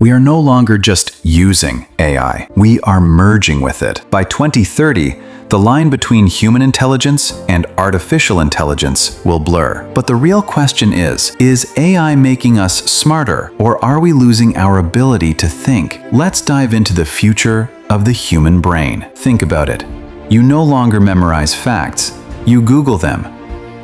We are no longer just using AI, we are merging with it. By 2030, the line between human intelligence and artificial intelligence will blur. But the real question is AI making us smarter, or are we losing our ability to think? Let's dive into the future of the human brain. Think about it. You no longer memorize facts, you Google them.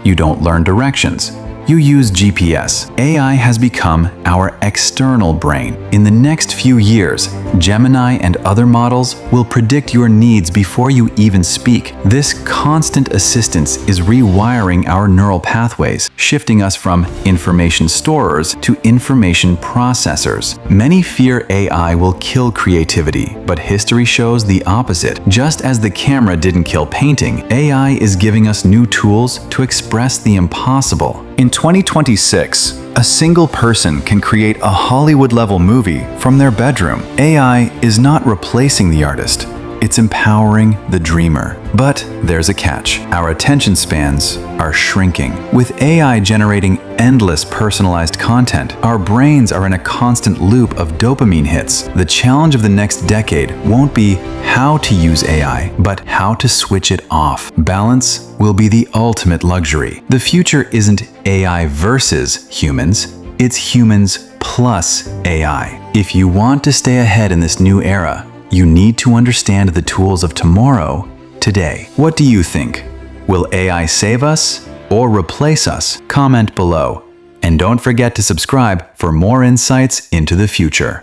You don't learn directions, you use GPS. AI has become our external brain. In the next few years, Gemini and other models will predict your needs before you even speak. This constant assistance is rewiring our neural pathways, shifting us from information storers to information processors. Many fear AI will kill creativity, but history shows the opposite. Just as the camera didn't kill painting, AI is giving us new tools to express the impossible. In 2026, a single person can create a Hollywood-level movie from their bedroom. AI is not replacing the artist, it's empowering the dreamer. But there's a catch. Our attention spans are shrinking. With AI generating endless personalized content, our brains are in a constant loop of dopamine hits. The challenge of the next decade won't be how to use AI, but how to switch it off. Balance will be the ultimate luxury. The future isn't AI versus humans, it's humans plus AI. If you want to stay ahead in this new era, you need to understand the tools of tomorrow, today. What do you think? Will AI save us or replace us? Comment below. And don't forget to subscribe for more insights into the future.